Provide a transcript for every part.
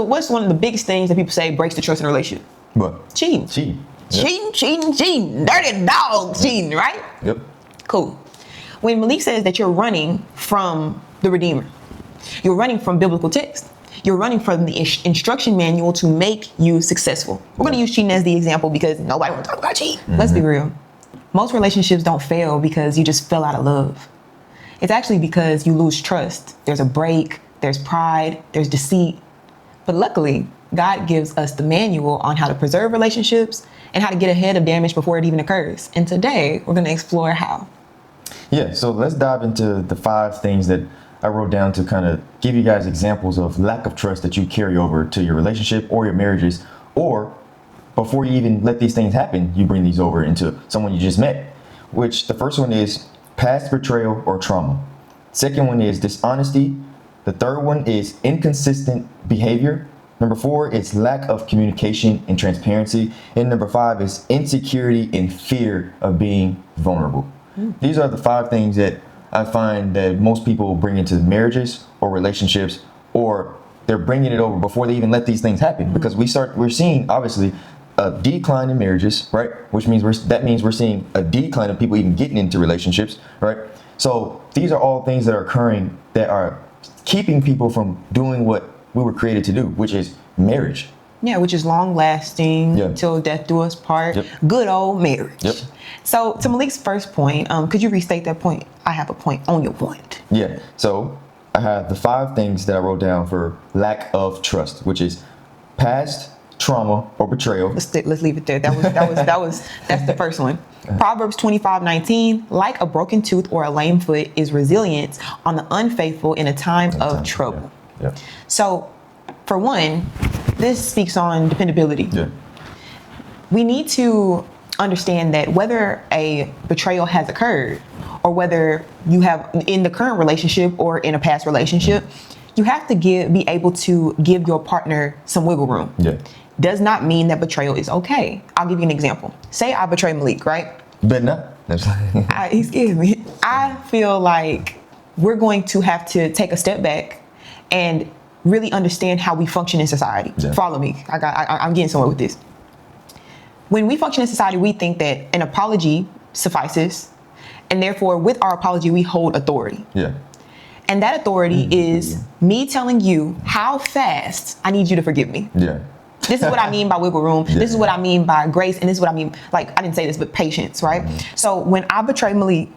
what's one of the biggest things that people say breaks the trust in a relationship? What? Cheating. Yep. Cheating. Dirty dog cheating, right? Yep. Cool. When Malik says that you're running from the Redeemer, you're running from biblical text. You're running from the instruction manual to make you successful. We're going to use cheating as the example because nobody wants to talk about cheating. Let's be real. Most relationships don't fail because you just fell out of love. It's actually because you lose trust. There's a break, there's pride, there's deceit. But luckily, God gives us the manual on how to preserve relationships and how to get ahead of damage before it even occurs. And today, we're going to explore how. Yeah, so let's dive into the 5 things that I wrote down to kind of give you guys examples of lack of trust that you carry over to your relationship or your marriages, or before you even let these things happen, you bring these over into someone you just met, which the first one is past betrayal or trauma. Second one is dishonesty. The third one is inconsistent behavior. Number 4 is lack of communication and transparency. And number 5 is insecurity and fear of being vulnerable. These are the 5 things that I find that most people bring into marriages or relationships, or they're bringing it over before they even let these things happen. Because we're seeing obviously a decline in marriages, right? Which means we're seeing a decline of people even getting into relationships, right? So these are all things that are occurring that are keeping people from doing what we were created to do, which is marriage. Yeah, which is long lasting, till death do us part. Good old marriage. So to Malik's first point, could you restate that point? I have a point on your point. Yeah, so I have the 5 things that I wrote down for lack of trust, which is past trauma or betrayal. Let's leave it there. That's the first one. Proverbs 25:19, like a broken tooth or a lame foot is resilience on the unfaithful in a time of trouble. So for one, this speaks on dependability. We need to understand that whether a betrayal has occurred or whether you have in the current relationship or in a past relationship, you have to be able to give your partner some wiggle room. Does not mean that betrayal is okay. I'll give you an example. Say I betray Malik, right? But no. He scared me. I feel like we're going to have to take a step back and really understand how we function in society. Follow me. I'm getting somewhere with this. When we function in society, we think that an apology suffices, and therefore with our apology, we hold authority. And that authority is me telling you how fast I need you to forgive me. This is what I mean by wiggle room. This is what I mean by grace. And this is what I mean, like, I didn't say this, but patience, right? So when I betray Malik,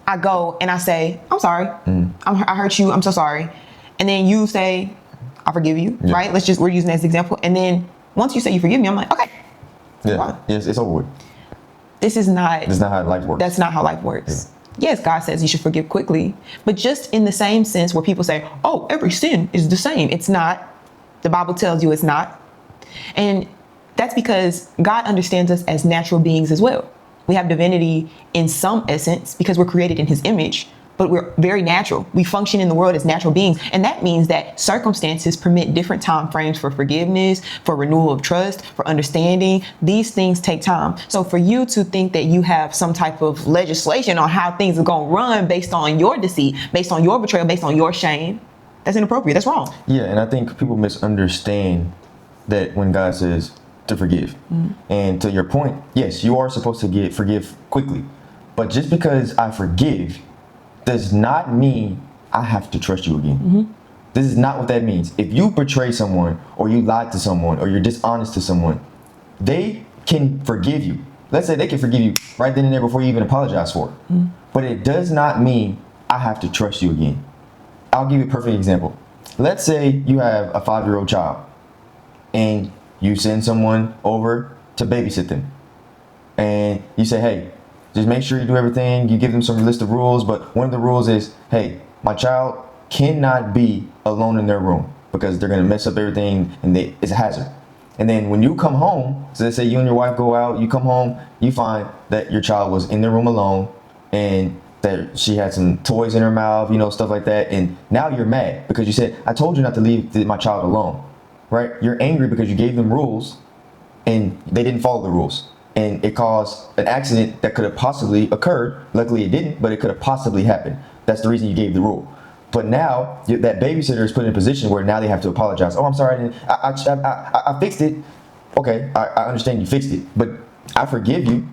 I go and I say, I'm sorry. I hurt you. I'm so sorry. And then you say, I forgive you, right? We're using that as an example. And then once you say you forgive me, I'm like, okay. Yes, it's over with. That's not how life works. That's not how life works. Yes, God says you should forgive quickly, but just in the same sense where people say, oh, every sin is the same. It's not. The Bible tells you it's not. And that's because God understands us as natural beings as well. We have divinity in some essence because we're created in his image, but we're very natural. We function in the world as natural beings. And that means that circumstances permit different time frames for forgiveness, for renewal of trust, for understanding. These things take time. So for you to think that you have some type of legislation on how things are going to run based on your deceit, based on your betrayal, based on your shame, that's inappropriate. That's wrong. Yeah, and I think people misunderstand that when God says to forgive. And to your point, yes, you are supposed to forgive quickly. But just because I forgive does not mean I have to trust you again. This is not what that means. If you betray someone or you lied to someone or you're dishonest to someone, they can forgive you. Let's say they can forgive you right then and there before you even apologize for it. But it does not mean I have to trust you again. I'll give you a perfect example. Let's say you have a 5-year-old child and you send someone over to babysit them. And you say, hey, just make sure you do everything. You give them some list of rules, but one of the rules is, hey, my child cannot be alone in their room because they're gonna mess up everything and it's a hazard. And then when you come home, so let's say you and your wife go out, you come home, you find that your child was in their room alone and that she had some toys in her mouth, stuff like that. And now you're mad because you said, I told you not to leave my child alone, right? You're angry because you gave them rules and they didn't follow the rules. And it caused an accident that could have possibly occurred. Luckily it didn't, but it could have possibly happened. That's the reason you gave the rule. But now that babysitter is put in a position where now they have to apologize. Oh, I'm sorry, I fixed it. Okay, I understand you fixed it, but I forgive you.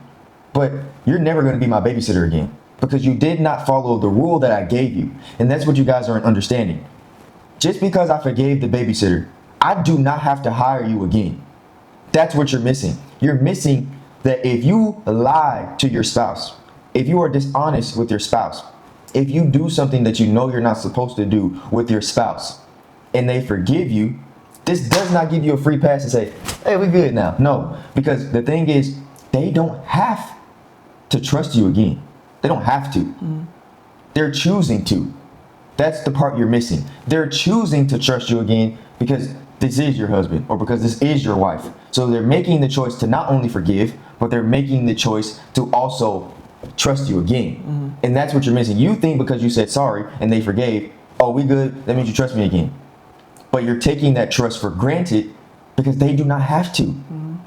But you're never going to be my babysitter again because you did not follow the rule that I gave you. And that's what you guys aren't understanding. Just because I forgave the babysitter, I do not have to hire you again. That's what you're missing. You're missing that if you lie to your spouse, if you are dishonest with your spouse, if you do something that you know you're not supposed to do with your spouse and they forgive you, this does not give you a free pass to say, hey, we're good now. No, because the thing is, they don't have to trust you again. They don't have to. They're choosing to. That's the part you're missing. They're choosing to trust you again because this is your husband or because this is your wife. So they're making the choice to not only forgive, but they're making the choice to also trust you again. And that's what you're missing. You think because you said sorry and they forgave, oh, we good, that means you trust me again. But you're taking that trust for granted because they do not have to.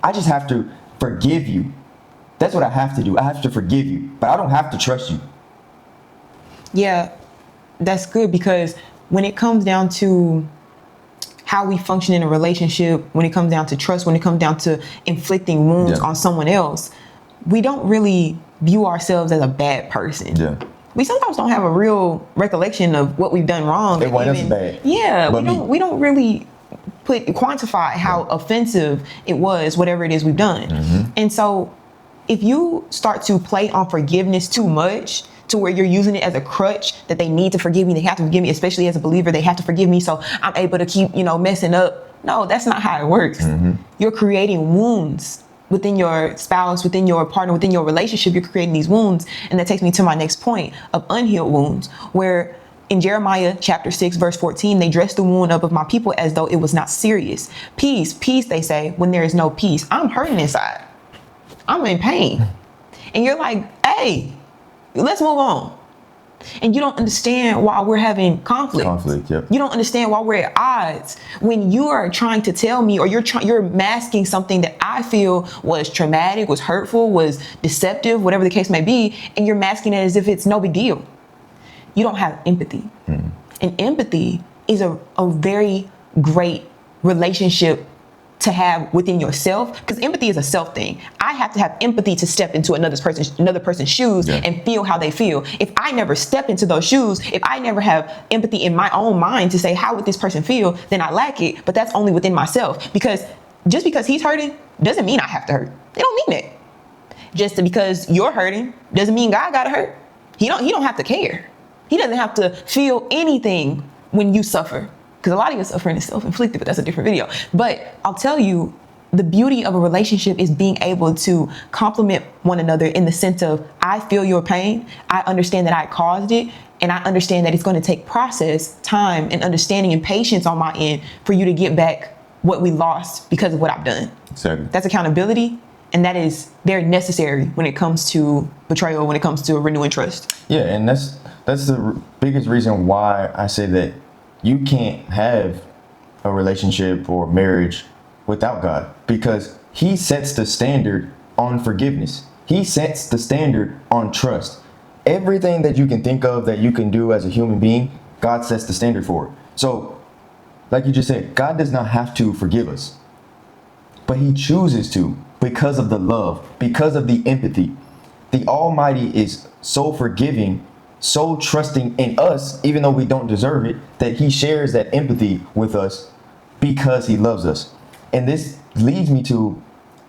I just have to forgive you. That's what I have to do. I have to forgive you, but I don't have to trust you. Yeah, that's good, because when it comes down to how we function in a relationship, when it comes down to trust, when it comes down to inflicting wounds on someone else, we don't really view ourselves as a bad person. We sometimes don't have a real recollection of what we've done wrong. Everyone else is bad. Yeah, we don't really quantify how offensive it was, whatever it is we've done. And so if you start to play on forgiveness too much, to where you're using it as a crutch, that they need to forgive me, they have to forgive me, especially as a believer, they have to forgive me so I'm able to keep, messing up. No, that's not how it works. You're creating wounds within your spouse, within your partner, within your relationship. You're creating these wounds. And that takes me to my next point of unhealed wounds, where in Jeremiah chapter 6, verse 14, they dress the wound up of my people as though it was not serious. Peace, peace, they say, when there is no peace. I'm hurting inside. I'm in pain. And you're like, hey, let's move on. And you don't understand why we're having conflict. You don't understand why we're at odds. When you are trying to tell me, or you're masking something that I feel was traumatic, was hurtful, was deceptive, whatever the case may be, and you're masking it as if it's no big deal. You don't have empathy. And empathy is a very great relationship to have within yourself, because empathy is a self thing. I have to have empathy to step into another person's shoes and feel how they feel. If I never step into those shoes, if I never have empathy in my own mind to say, how would this person feel, then I lack it. But that's only within myself, because just because he's hurting doesn't mean I have to hurt. It don't mean that. Just because you're hurting doesn't mean God gotta hurt. He don't have to care. He doesn't have to feel anything when you suffer. Because a lot of your suffering is self-inflicted, but that's a different video. But I'll tell you, the beauty of a relationship is being able to complement one another in the sense of, I feel your pain, I understand that I caused it, and I understand that it's going to take process, time, and understanding and patience on my end for you to get back what we lost because of what I've done. Exactly. That's accountability, and that is very necessary when it comes to betrayal, when it comes to renewing trust. Yeah, and that's the biggest reason why I say that you can't have a relationship or marriage without God, because he sets the standard on forgiveness. He sets the standard on trust. Everything that you can think of that you can do as a human being, God sets the standard for it. So, like you just said, God does not have to forgive us, but he chooses to because of the love, because of the empathy. The Almighty is so forgiving, so trusting in us, even though we don't deserve it, that he shares that empathy with us because he loves us. And this leads me to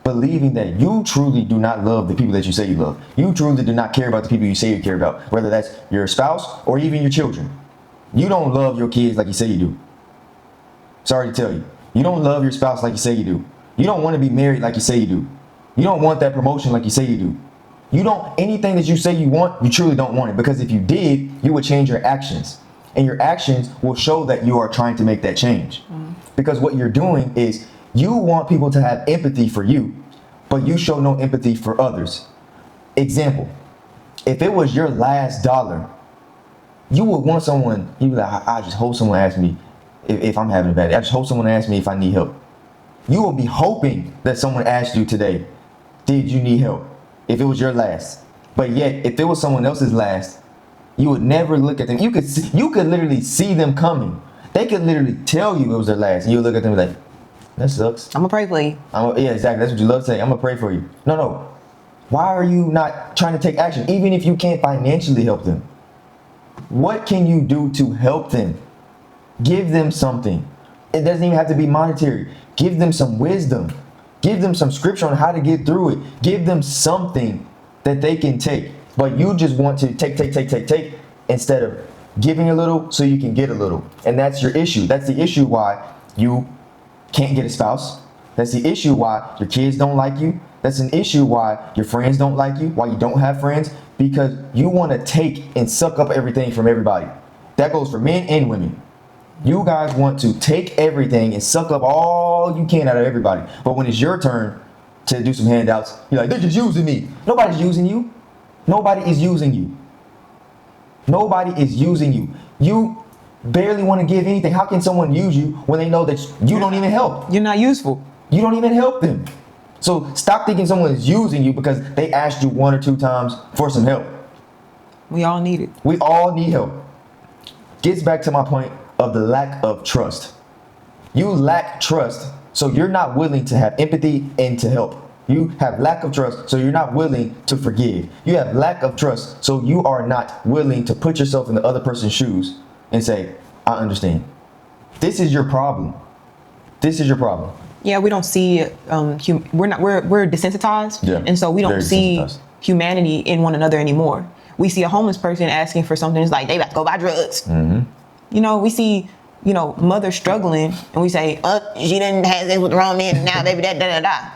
believing that you truly do not love the people that you say you love. You truly do not care about the people you say you care about, whether that's your spouse or even your children. You don't love your kids like you say you do. Sorry to tell you. You don't love your spouse like you say you do. You don't want to be married like you say you do. You don't want that promotion like you say you do. You don't, anything that you say you want, you truly don't want it, because if you did, you would change your actions, and your actions will show that you are trying to make that change. Because what you're doing is you want people to have empathy for you, but you show no empathy for others. Example, if it was your last dollar, you would want someone, you'd be like, I just hope someone asks me if I'm having a bad day. I just hope someone asks me if I need help. You will be hoping that someone asked you today, did you need help? If it was your last. But yet, if it was someone else's last, You would never look at them. You could literally see them coming. They could literally tell you it was their last, and you would look at them and be like, that sucks. I'm gonna pray for you. Yeah, exactly. That's what you love to say. I'm gonna pray for you. No. Why are you not trying to take action? Even if you can't financially help them, what can you do to help them? Give them something. It doesn't even have to be monetary. Give them some wisdom. Give them some scripture on how to get through it. Give them something that they can take. But you just want to take instead of giving a little so you can get a little. And that's your issue. That's the issue why you can't get a spouse. That's the issue why your kids don't like you. That's an issue why your friends don't like you, why you don't have friends, because you want to take and suck up everything from everybody. That goes for men and women. You guys want to take everything and suck up all you can out of everybody. But when it's your turn to do some handouts, you're like, they're just using me. Nobody's using you. Nobody is using you. Nobody is using you. You barely want to give anything. How can someone use you when they know that you don't even help? You're not useful. You don't even help them. So stop thinking someone is using you because they asked you 1 or 2 times for some help. We all need it. We all need help. Gets back to my point of the lack of trust. You lack trust, so you're not willing to have empathy and to help. You have lack of trust, so you're not willing to forgive. You have lack of trust, so you are not willing to put yourself in the other person's shoes and say, I understand. This is your problem. This is your problem. Yeah, we don't see we're desensitized, and so we don't see humanity in one another anymore. We see a homeless person asking for something, it's like they about to go buy drugs. You know, we see, mother struggling, and we say, she didn't have sex with the wrong man, now baby da.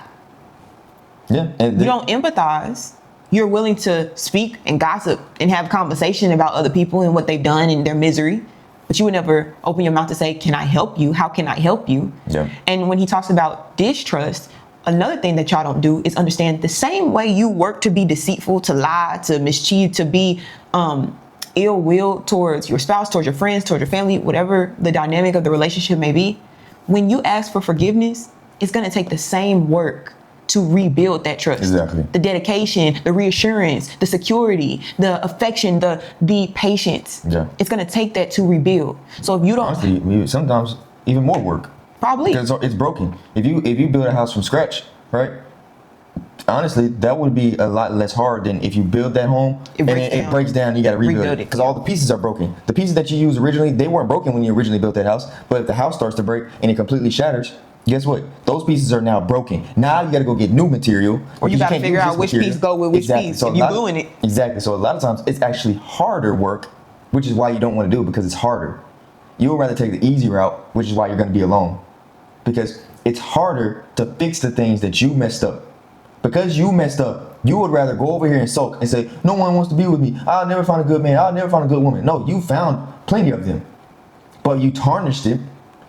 Yeah, and you don't empathize. You're willing to speak and gossip and have conversation about other people and what they've done and their misery. But you would never open your mouth to say, can I help you? How can I help you? Yeah. And when he talks about distrust, another thing that y'all don't do is understand the same way you work to be deceitful, to lie, to mischief, to be ill will towards your spouse, towards your friends, towards your family, whatever the dynamic of the relationship may be. When you ask for forgiveness, it's going to take the same work to rebuild that trust. Exactly. The dedication, the reassurance, the security, the affection, the patience. Yeah. It's going to take that to rebuild. So if you don't, honestly, sometimes even more work. Probably. Because it's broken. If you build a house from scratch, right? Honestly, that would be a lot less hard than if you build that home and it breaks down, you got to rebuild it. Because all the pieces are broken. The pieces that you used originally, they weren't broken when you originally built that house. But if the house starts to break and it completely shatters, guess what? Those pieces are now broken. Now you got to go get new material. Or you got to figure out which piece go with which piece. So if you're doing it. Exactly. So a lot of times it's actually harder work, which is why you don't want to do it, because it's harder. You would rather take the easy route, which is why you're going to be alone. Because it's harder to fix the things that you messed up. Because you messed up, you would rather go over here and sulk and say, no one wants to be with me. I'll never find a good man. I'll never find a good woman. No, you found plenty of them. But you tarnished it.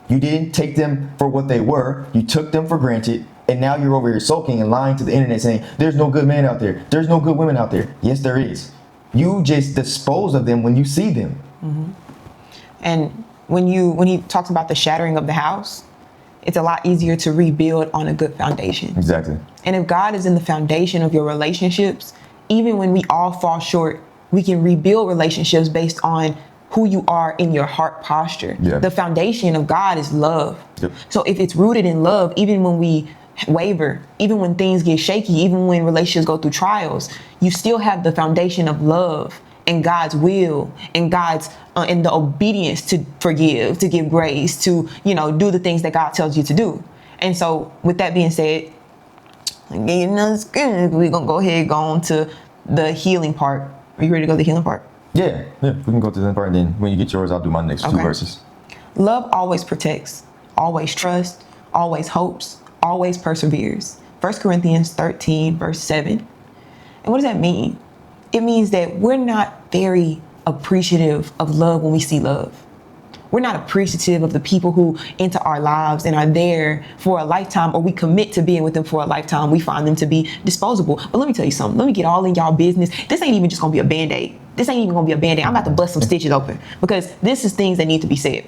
You didn't take them for what they were. You took them for granted. And now you're over here sulking and lying to the internet saying, there's no good man out there. There's no good women out there. Yes, there is. You just dispose of them when you see them. Mm-hmm. And when he talks about the shattering of the house, it's a lot easier to rebuild on a good foundation. Exactly. And if God is in the foundation of your relationships, even when we all fall short, we can rebuild relationships based on who you are in your heart posture. Yeah. The foundation of God is love. Yep. So if it's rooted in love, even when we waver, even when things get shaky, even when relationships go through trials, you still have the foundation of love and God's will and God's and the obedience to forgive, to give grace, to, do the things that God tells you to do. And so with that being said, we're going to go ahead and go on to the healing part. Are you ready to go to the healing part? Yeah, we can go to the part, and then when you get yours, I'll do my next 2 verses. Love always protects, always trusts, always hopes, always perseveres. 1 Corinthians 13, verse 7. And what does that mean? It means that we're not very appreciative of love when we see love. We're not appreciative of the people who enter our lives and are there for a lifetime, or we commit to being with them for a lifetime. We find them to be disposable. But let me tell you something. Let me get all in y'all business. This ain't even just going to be a Band-Aid. This ain't even going to be a Band-Aid. I'm about to bust some stitches open because this is things that need to be said.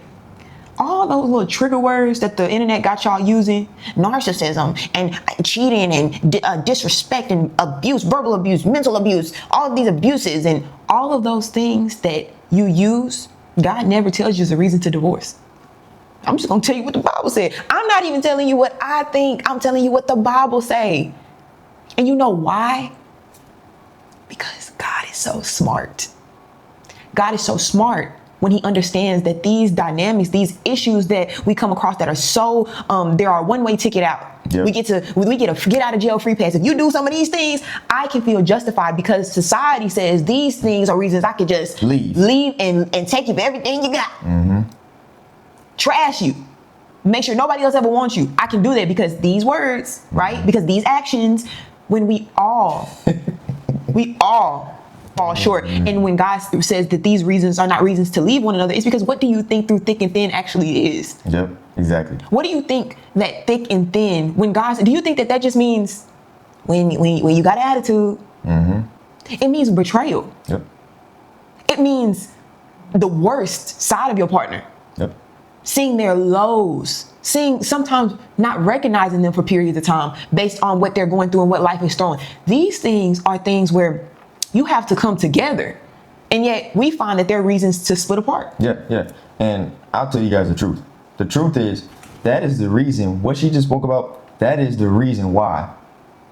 all those little trigger words that the internet got y'all using, narcissism and cheating and disrespect and abuse, verbal abuse, mental abuse, all of these abuses and all of those things that you use, God never tells you is a reason to divorce. I'm just going to tell you what the Bible said. I'm not even telling you what I think. I'm telling you what the Bible say. And you know why? Because God is so smart. God is so smart when he understands that these dynamics, these issues that we come across that are so, there are one-way ticket out. Yep. We get a get out of jail free pass. If you do some of these things, I can feel justified because society says these things are reasons I could just leave and take you for everything you got. Mm-hmm. Trash you. Make sure nobody else ever wants you. I can do that because these words, right? Because these actions, when we all fall short. And when God says that these reasons are not reasons to leave one another, it's because what do you think through thick and thin actually is? Yep, exactly. What do you think that thick and thin, when God, do you think that just means when you got an attitude? Mm-hmm. It means betrayal. Yep. It means the worst side of your partner. Yep. Seeing their lows, sometimes not recognizing them for periods of time based on what they're going through and what life is throwing. These things are things where you have to come together. And yet we find that there are reasons to split apart. Yeah. And I'll tell you guys the truth. The truth is, that is the reason, what she just spoke about, that is the reason why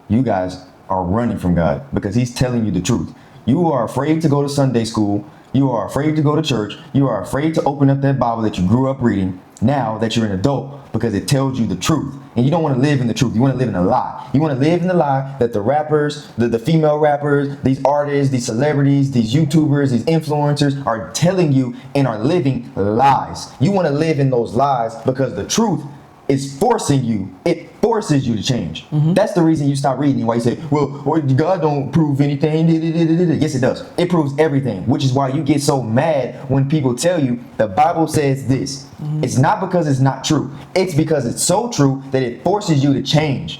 you guys are running from God. Because he's telling you the truth. You are afraid to go to Sunday school. You are afraid to go to church. You are afraid to open up that Bible that you grew up reading now that you're an adult because it tells you the truth. And you don't want to live in the truth. You want to live in a lie. You want to live in the lie that the rappers, the female rappers, these artists, these celebrities, these YouTubers, these influencers are telling you and are living lies. You want to live in those lies because the truth is forcing you. It forces you to change. Mm-hmm. That's the reason you stop reading. Why you say, well, God don't prove anything. Yes, it does. It proves everything, which is why you get so mad when people tell you the Bible says this. Mm-hmm. It's not because it's not true. It's because it's so true that it forces you to change.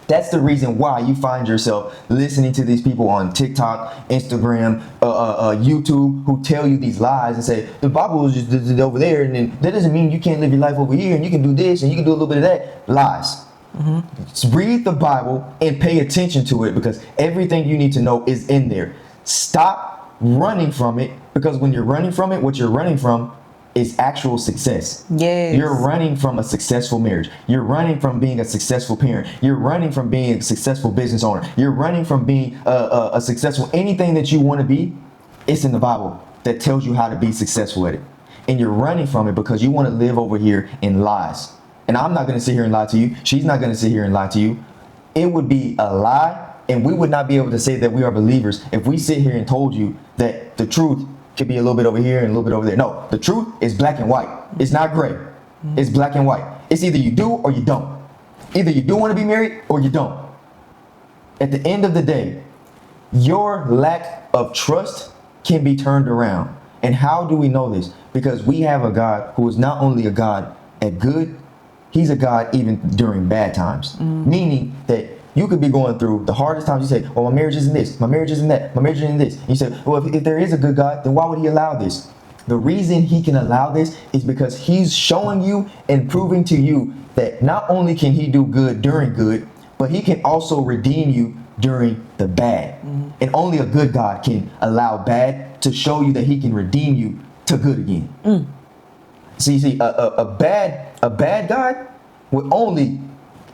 That's the reason why you find yourself listening to these people on TikTok, Instagram, YouTube, who tell you these lies and say, the Bible is just over there. And then that doesn't mean you can't live your life over here and you can do this and you can do a little bit of that. Lies. Mm-hmm. Read the Bible and pay attention to it because everything you need to know is in there. Stop running from it because when you're running from it, what you're running from is actual success. Yes. You're running from a successful marriage. You're running from being a successful parent. You're running from being a successful business owner. You're running from being a successful, anything that you want to be, it's in the Bible that tells you how to be successful at it. And you're running from it because you want to live over here in lies. And I'm not going to sit here and lie to you. She's not going to sit here and lie to you. It would be a lie, and we would not be able to say that we are believers if we sit here and told you that the truth could be a little bit over here and a little bit over there. No, the truth is black and white. It's not gray. It's black and white. It's either you do or you don't. Either you do want to be married or you don't. At the end of the day, your lack of trust can be turned around. And how do we know this? Because we have a God who is not only a God at good, he's a God even during bad times. Meaning that you could be going through the hardest times. You say, well, my marriage isn't this, my marriage isn't that, my marriage isn't this. You say, well, if there is a good God, then why would he allow this? The reason he can allow this is because he's showing you and proving to you that not only can he do good during good, but he can also redeem you during the bad. And only a good God can allow bad to show you that he can redeem you to good again. See, a bad God would only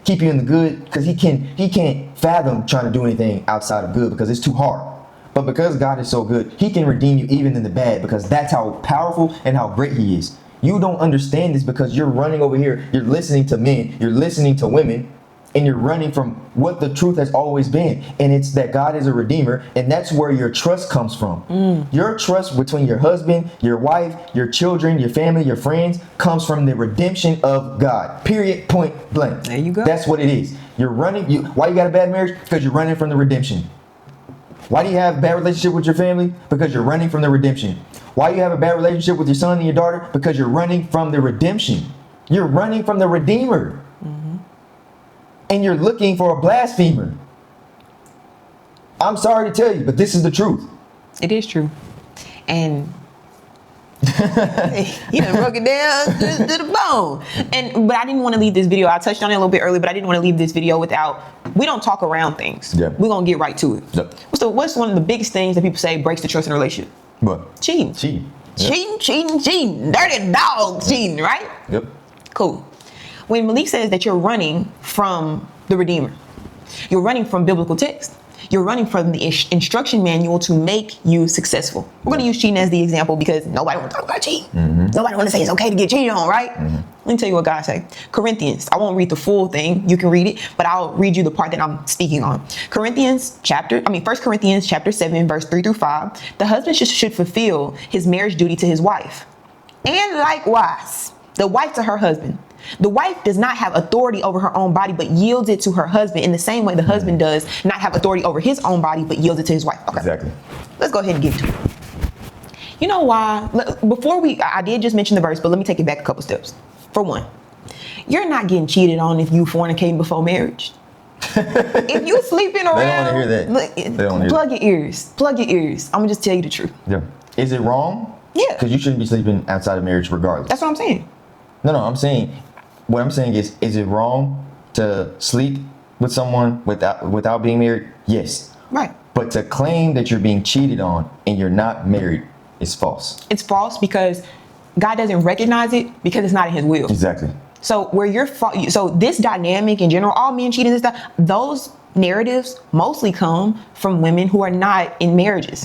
keep you in the good because he can't fathom trying to do anything outside of good because it's too hard. But because God is so good, he can redeem you even in the bad because that's how powerful and how great he is. You don't understand this because you're running over here. You're listening to men. You're listening to women. And you're running from what the truth has always been. And it's that God is a redeemer. And that's where your trust comes from. Your trust between your husband, your wife, your children, your family, your friends comes from the redemption of God. Period. Point blank. There you go. That's what it is. You're running. Why you got a bad marriage? Because you're running from the redemption. Why do you have a bad relationship with your family? Because you're running from the redemption. Why you have a bad relationship with your son and your daughter? Because you're running from the redemption. You're running from the Redeemer. And you're looking for a blasphemer. I'm sorry to tell you, but this is the truth. It is true. And He done broke it down to the bone. But I didn't want to leave this video. I touched on it a little bit earlier, but I didn't want to leave this video without. We don't talk around things. Yeah. We're gonna get right to it. Yep. What's one of the biggest things that people say breaks the trust in a relationship? What? Cheating. Cheating. Yep. Cheating. Dirty dog cheating, right? Yep. Cool. When Malik says that you're running from the Redeemer, you're running from biblical text. You're running from the instruction manual to make you successful. We're going to use cheating as the example because nobody wants to talk about cheating. Nobody wants to say it's okay to get cheated on, right? Let me tell you what God say. Corinthians, I won't read the full thing. You can read it, but I'll read you the part that I'm speaking on. 1 Corinthians chapter 7, verse 3 through 5. The husband should fulfill his marriage duty to his wife. And likewise, the wife to her husband. The wife does not have authority over her own body, but yields it to her husband in the same way the husband does not have authority over his own body, but yields it to his wife. Okay. Exactly. Let's go ahead and get to it. You know why? I did just mention the verse, but let me take it back a couple steps. For one, you're not getting cheated on if you fornicating before marriage. If you sleeping around, They don't want to hear that. Plug your ears. Plug your ears. I'm gonna just tell you the truth. Yeah. Is it wrong? Yeah. Because you shouldn't be sleeping outside of marriage regardless. That's what I'm saying. No, I'm saying, what I'm saying is it wrong to sleep with someone without being married? Yes. Right. But to claim that you're being cheated on and you're not married is false. It's false because God doesn't recognize it because it's not in his will. Exactly. So so this dynamic in general, all men cheating and stuff, those narratives mostly come from women who are not in marriages.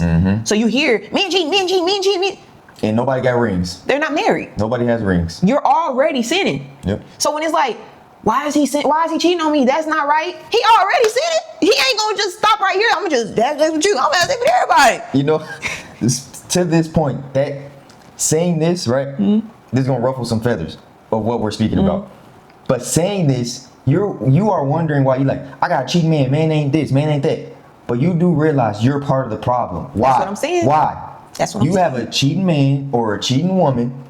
So you hear men cheat. And nobody got rings. They're not married. Nobody has rings. You're already sinning. Yep. So when it's like, why is he cheating on me? That's not right. He already sinning. He ain't gonna just stop right here. I'm gonna just that's with you. I'm gonna have with everybody. You know, to this point, that saying this, right? This is gonna ruffle some feathers of what we're speaking about. But saying this, you are wondering why you like, I got a cheating man. Man ain't this. Man ain't that. But you do realize you're part of the problem. Why? That's what I'm saying. Why? That's what I'm saying. You have a cheating man or a cheating woman,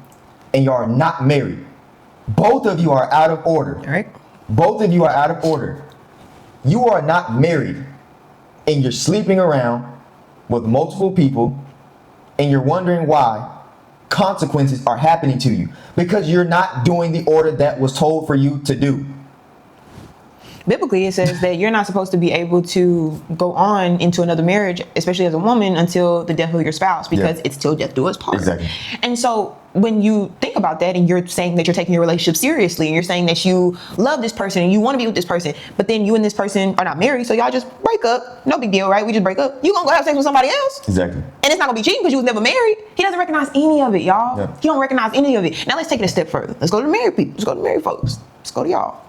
and you are not married. Both of you are out of order. All right. Both of you are out of order. You are not married, and you're sleeping around with multiple people, and you're wondering why consequences are happening to you because you're not doing the order that was told for you to do. Biblically, it says that you're not supposed to be able to go on into another marriage, especially as a woman, until the death of your spouse, because it's till death do us part. Exactly. And so when you think about that and you're saying that you're taking your relationship seriously and you're saying that you love this person and you want to be with this person, but then you and this person are not married, so y'all just break up. No big deal, right? We just break up. You gonna go have sex with somebody else. Exactly. And it's not gonna be cheating because you was never married. He doesn't recognize any of it, y'all. Yeah. He don't recognize any of it. Now let's take it a step further. Let's go to the married people. Let's go to the married folks. Let's go to y'all.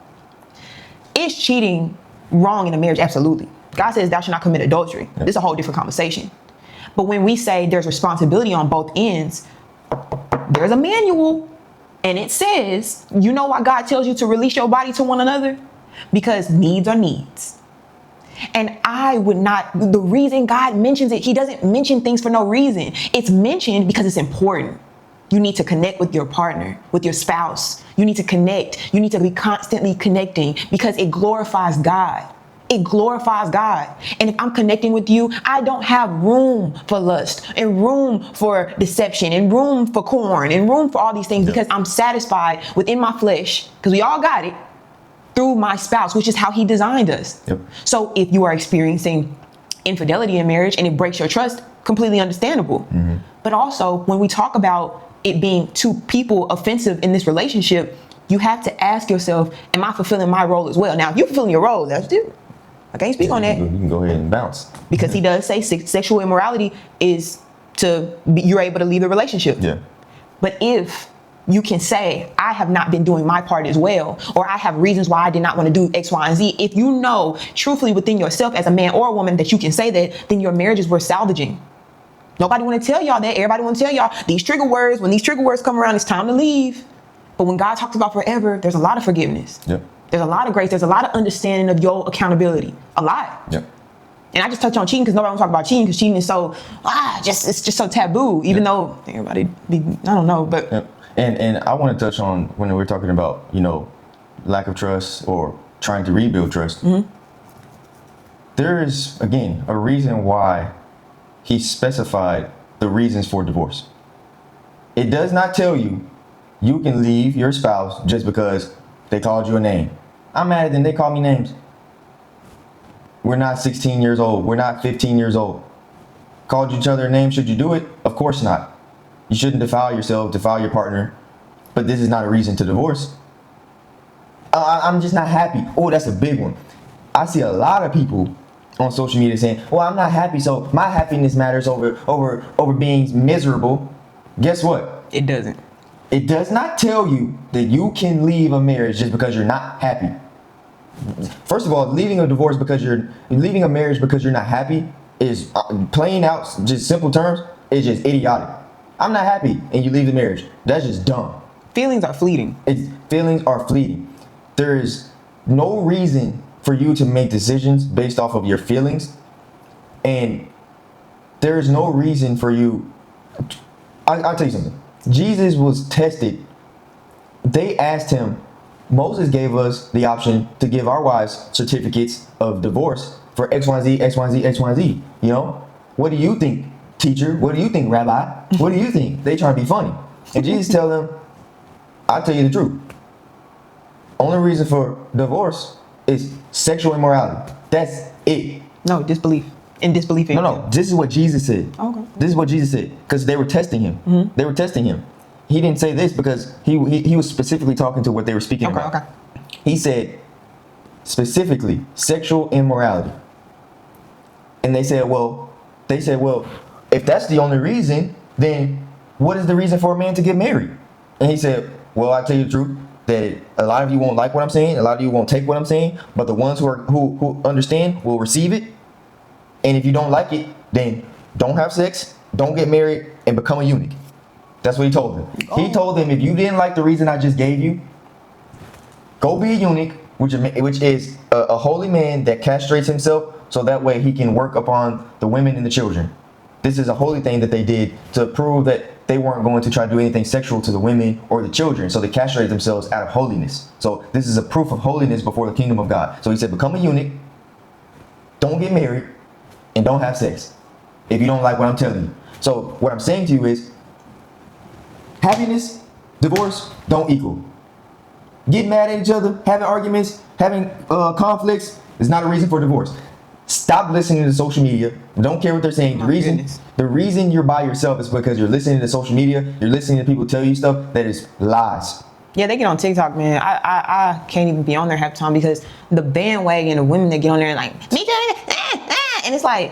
Is cheating wrong in a marriage? Absolutely. God says thou shalt not commit adultery. This is a whole different conversation. But when we say there's responsibility on both ends, there's a manual and it says, you know why God tells you to release your body to one another? Because needs are needs. And the reason God mentions it, he doesn't mention things for no reason. It's mentioned because it's important. You need to connect with your partner, with your spouse. You need to connect. You need to be constantly connecting because it glorifies God. It glorifies God. And if I'm connecting with you, I don't have room for lust and room for deception and room for corn and room for all these things because I'm satisfied within my flesh, because we all got it, through my spouse, which is how he designed us. Yep. So if you are experiencing infidelity in marriage and it breaks your trust, completely understandable. But also when we talk about it being two people offensive in this relationship, you have to ask yourself, am I fulfilling my role as well? Now, if you're fulfilling your role, that's different. I can't speak on that. You can go ahead and bounce. Because he does say sexual immorality is you're able to leave the relationship. Yeah. But if you can say, I have not been doing my part as well, or I have reasons why I did not want to do X, Y, and Z. If you know truthfully within yourself as a man or a woman that you can say that, then your marriage is worth salvaging. Nobody want to tell y'all that. Everybody want to tell y'all these trigger words. When these trigger words come around, it's time to leave. But when God talks about forever, there's a lot of forgiveness. Yep. There's a lot of grace. There's a lot of understanding of your accountability. A lot. Yep. And I just touch on cheating because nobody wants to talk about cheating because cheating is so, it's just so taboo, even though everybody I don't know, but. Yep. And I want to touch on when we're talking about, lack of trust or trying to rebuild trust. There is, again, a reason why he specified the reasons for divorce. It does not tell you you can leave your spouse just because they called you a name. I'm mad at them. They call me names. We're not 16 years old. We're not 15 years old. Called each other a name. Should you do it? Of course not. You shouldn't defile yourself, defile your partner. But this is not a reason to divorce. I'm just not happy. Oh, that's a big one. I see a lot of people on social media saying, well, I'm not happy, so my happiness matters over being miserable. Guess what? It doesn't. It does not tell you that you can leave a marriage just because you're not happy. First of all, leaving a marriage because you're not happy is plain out, just simple terms, is just idiotic. I'm not happy and you leave the marriage. That's just dumb. Feelings are fleeting. Feelings are fleeting. There is no reason for you to make decisions based off of your feelings. And there is no reason for you. I'll tell you something. Jesus was tested. They asked him, Moses gave us the option to give our wives certificates of divorce for XYZ, XYZ, XYZ. You know, what do you think, teacher? What do you think, rabbi? What do you think? They try to be funny. And Jesus tell them, I'll tell you the truth. Only reason for divorce is sexual immorality. That's it. No, disbelief. In disbelief. No. This is what Jesus said. Okay. This is what Jesus said. Because they were testing him. Mm-hmm. They were testing him. He didn't say this because he was specifically talking to what they were speaking about. Okay. He said specifically sexual immorality. And they said, well, if that's the only reason, then what is the reason for a man to get married? And he said, well, I'll tell you the truth, that a lot of you won't like what I'm saying, a lot of you won't take what I'm saying, but the ones who understand will receive it. And if you don't like it, then don't have sex, don't get married, and become a eunuch. That's what he told them. Oh. He told them, if you didn't like the reason I just gave you, go be a eunuch, which is a holy man that castrates himself so that way he can work upon the women and the children. This is a holy thing that they did to prove that they weren't going to try to do anything sexual to the women or the children. So they castrated themselves out of holiness. So this is a proof of holiness before the kingdom of God. So he said, become a eunuch, don't get married, and don't have sex if you don't like what I'm telling you. So what I'm saying to you is, happiness, divorce, don't equal. Getting mad at each other, having arguments, having conflicts is not a reason for divorce. Stop listening to social media. Don't care what they're saying. The reason you're by yourself is because you're listening to social media. You're listening to people tell you stuff that is lies. Yeah, they get on TikTok, man. I can't even be on there half the time because the bandwagon of women that get on there and like, me too, and it's like,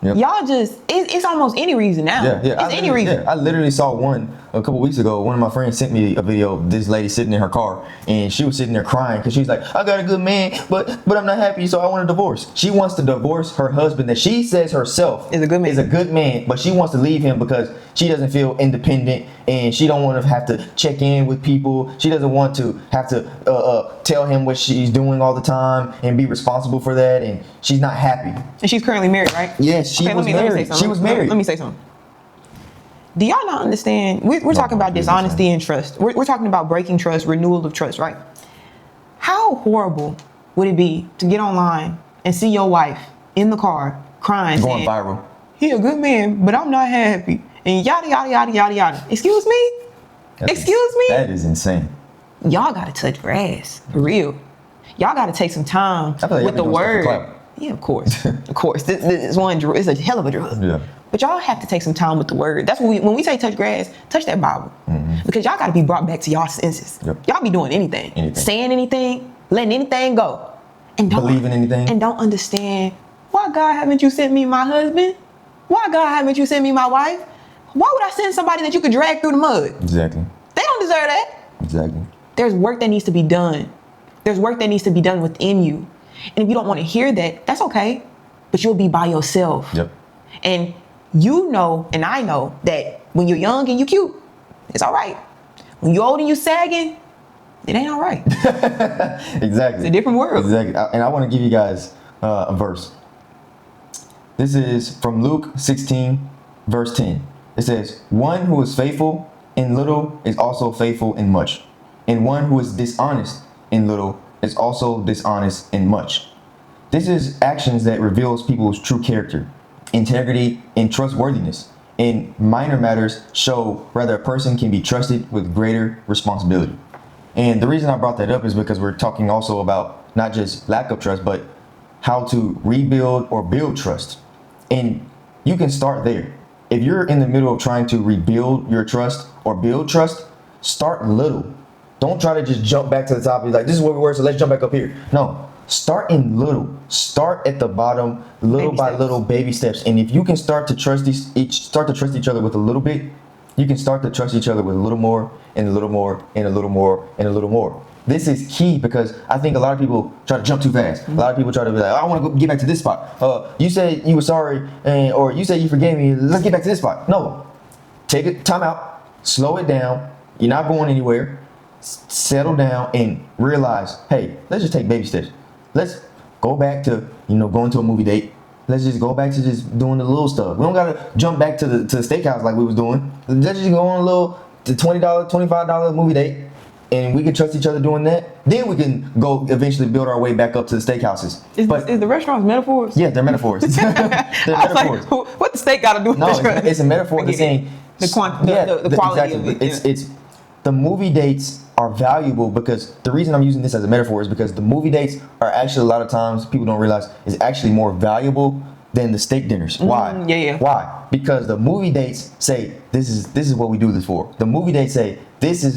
yep. Y'all just, it's almost any reason now. Yeah. It's any reason. Yeah, I literally saw one a couple weeks ago. One of my friends sent me a video of this lady sitting in her car, and she was sitting there crying because she's like, I got a good man, but I'm not happy, so I want a divorce. She wants to divorce her husband that she says herself is a good man, but she wants to leave him because she doesn't feel independent and she don't want to have to check in with people. She doesn't want to have to tell him what she's doing all the time and be responsible for that, and she's not happy. And she's currently married, right? Yes, she was married. She was married. Let me say something. Do y'all not understand? We're talking about dishonesty and trust. We're talking about breaking trust, renewal of trust, right? How horrible would it be to get online and see your wife in the car crying, going viral? He a good man, but I'm not happy. And yada, yada, yada, yada, yada. Excuse me? Excuse me? That is insane. Y'all got to touch grass. For real. Y'all got to take some time with the word. Yeah, of course. Of course. This is it's a hell of a drug. Yeah. But y'all have to take some time with the word. That's when we say touch grass, touch that Bible. Mm-hmm. Because y'all got to be brought back to y'all senses. Yep. Y'all be doing anything. Saying anything, letting anything go. And don't believe in anything. And don't understand, why God haven't you sent me my husband? Why God haven't you sent me my wife? Why would I send somebody that you could drag through the mud? Exactly. They don't deserve that. Exactly. There's work that needs to be done. There's work that needs to be done within you. And if you don't want to hear that, that's okay. But you'll be by yourself. Yep. And you know, and I know that when you're young and you cute, it's all right. When you're old and you sagging, it ain't all right. Exactly. It's a different world. Exactly. And I want to give you guys a verse. This is from Luke 16, verse 10. It says, one who is faithful in little is also faithful in much. And one who is dishonest in little is also dishonest in much. This is actions that reveals people's true character, integrity, and trustworthiness. in minor matters show whether a person can be trusted with greater responsibility. And the reason I brought that up is because we're talking also about not just lack of trust, but how to rebuild or build trust. And you can start there. If you're in the middle of trying to rebuild your trust or build trust, start little. Don't try to just jump back to the top and be like, this is where we were, so let's jump back up here. No, start in little. Start at the bottom, little by little, baby steps. And if you can start to trust each other with a little bit, you can start to trust each other with a little more and a little more and a little more and a little more. This is key because I think a lot of people try to jump too fast. A lot of people try to be like, I want to go get back to this spot. You said you were sorry, or you said you forgave me. Let's get back to this spot. No, take it, time out, slow it down. You're not going anywhere. Settle down and realize, hey, let's just take baby steps. Let's go back to, going to a movie date. Let's just go back to just doing the little stuff. We don't gotta jump back to the steakhouse like we was doing. Let's just go on a little $20, $25 movie date. And we can trust each other doing that. Then we can go eventually build our way back up to the steakhouses. Is the restaurants metaphors? Yeah, they're metaphors. They're metaphors. Like, what the steak got to do with this? It's a metaphor that's saying the quality exactly. of it. It's the movie dates are valuable because the reason I'm using this as a metaphor is because the movie dates are actually a lot of times people don't realize is actually more valuable than the steak dinners. Why? Yeah. Why? Because the movie dates say this is what we do this for. The movie dates say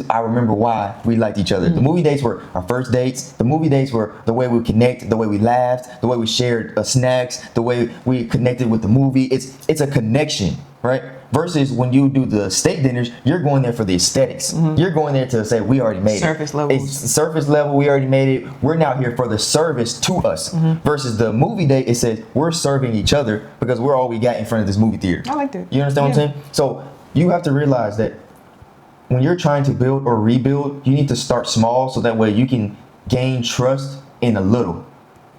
I remember why we liked each other. The movie dates were our first dates. The movie dates were the way we connect, the way we laughed, the way we shared snacks, the way we connected with the movie. It's a connection, right? Versus when you do the steak dinners, you're going there for the aesthetics. You're going there to say we already made surface it. level. It's surface level. We already made it. We're now here for the service to us. Versus the movie date, it says we're serving each other because we're all we got in front of this movie theater. I like that. You understand what I'm saying? So you have to realize that when you're trying to build or rebuild, you need to start small so that way you can gain trust in a little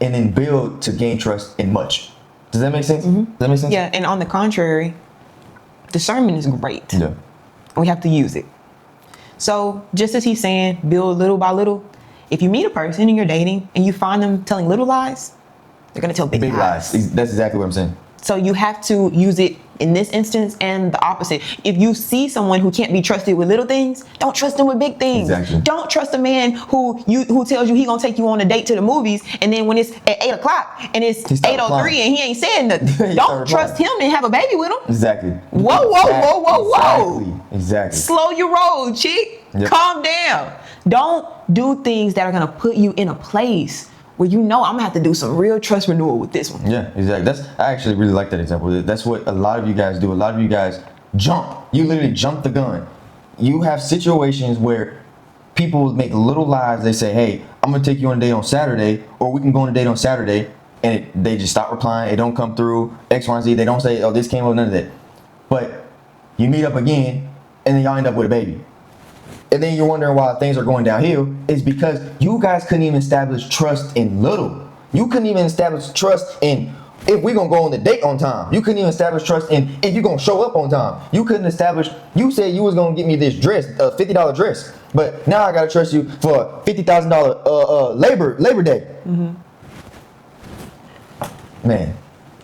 and then build to gain trust in much. Does that make sense? Does that make sense? Yeah, and on the contrary, discernment is great. Yeah. We have to use it. So just as he's saying, build little by little. If you meet a person and you're dating and you find them telling little lies, they're going to tell big lies. That's exactly what I'm saying. So you have to use it in this instance and the opposite. If you see someone who can't be trusted with little things, don't trust them with big things. Exactly. Don't trust a man who tells you he gonna take you on a date to the movies, and then when it's at 8 o'clock and it's 8:03 and he ain't saying nothing, don't trust him and have a baby with him. Exactly. Whoa. Exactly. Slow your roll, chick. Yep. Calm down. Don't do things that are gonna put you in a place where I'm gonna have to do some real trust renewal with this one. Yeah, exactly. I actually really like that example. That's what a lot of you guys do. A lot of you guys jump. You literally jump the gun. You have situations where people make little lies. They say, hey, I'm gonna take you on a date on Saturday, or we can go on a date on Saturday, and they just stop replying. It don't come through, X, Y, and Z. They don't say, oh, this came up, none of that. But you meet up again, and then y'all end up with a baby. And then you're wondering why things are going downhill. Is because you guys couldn't even establish trust in little. You couldn't even establish trust in if we're gonna go on the date on time. You couldn't even establish trust in if you're gonna show up on time. You couldn't establish, you said you was gonna get me this dress, a $50 dress. But now I gotta trust you for a $50,000 Labor Day. Man.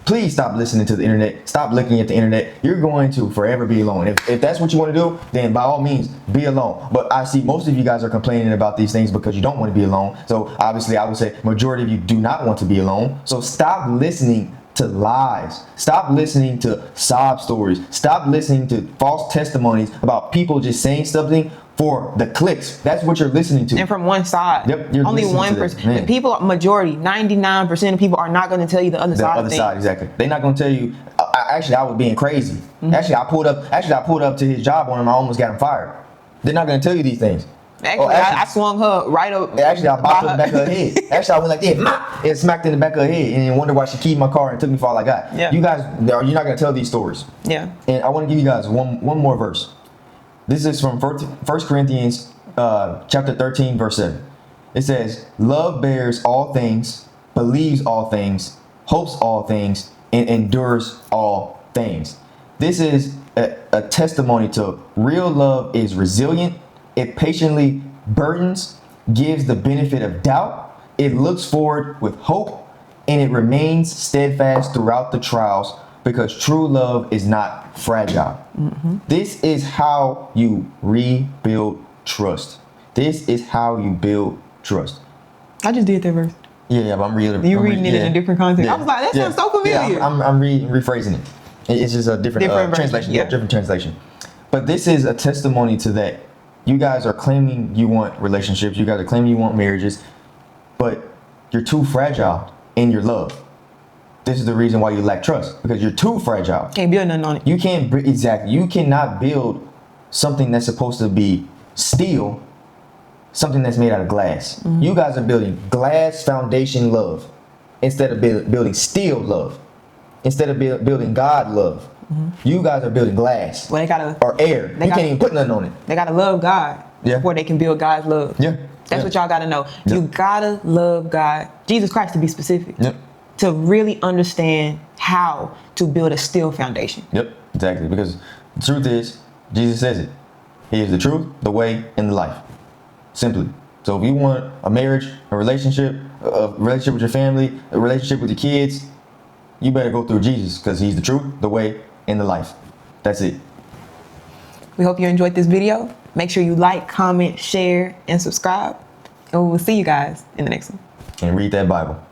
Please stop listening to the internet. Stop looking at the internet. You're going to forever be alone. If that's what you want to do, then by all means, be alone. But I see most of you guys are complaining about these things because you don't want to be alone. So obviously, I would say majority of you do not want to be alone. So stop listening to lies. Stop listening to sob stories. Stop listening to false testimonies about people just saying something for the clicks. That's what you're listening to. And from one side. Yep. You're only 1%. People, majority, 99% of people are not going to tell you the other side. The other side, exactly. They're not going to tell you. I was being crazy. Actually, I pulled up to his job on him. I almost got him fired. They're not going to tell you these things. Actually, I swung her right up. Actually, I bopped her in the back of her head. Actually, I went like this and smacked in the back of her head and wondered why she keyed my car and took me for all I got. Yeah. You guys, you're not going to tell these stories. Yeah. And I want to give you guys one more verse. This is from 1 Corinthians chapter 13, verse 7. It says, love bears all things, believes all things, hopes all things, and endures all things. This is a testimony to real love is resilient. It patiently burdens, gives the benefit of doubt. It looks forward with hope, and it remains steadfast throughout the trials, Because true love is not fragile. This is how you rebuild trust. This is how you build trust. I just did that verse. Yeah, but I'm reading. You reading it in a different context. I was like, that sounds so familiar. Yeah, I'm rephrasing it. It's just a different translation. Yeah, different translation. But this is a testimony to that. You guys are claiming you want relationships. You guys are claiming you want marriages, but you're too fragile in your love. This is the reason why you lack trust, because you're too fragile. Can't build nothing on it. You can't exactly. You cannot build something that's supposed to be steel, something that's made out of glass. You guys are building glass foundation love instead of building steel love. Instead of building God love, you guys are building glass. Well, they gotta or air. You can't even put nothing on it. They gotta love God before they can build God's love. Yeah, that's what y'all gotta know. You gotta love God, Jesus Christ, to be specific. To really understand how to build a steel foundation. Yep, exactly. Because the truth is, Jesus says it. He is the truth, the way, and the life. Simply. So if you want a marriage, a relationship with your family, a relationship with your kids, you better go through Jesus, because he's the truth, the way, and the life. That's it. We hope you enjoyed this video. Make sure you like, comment, share, and subscribe. And we will see you guys in the next one. And read that Bible.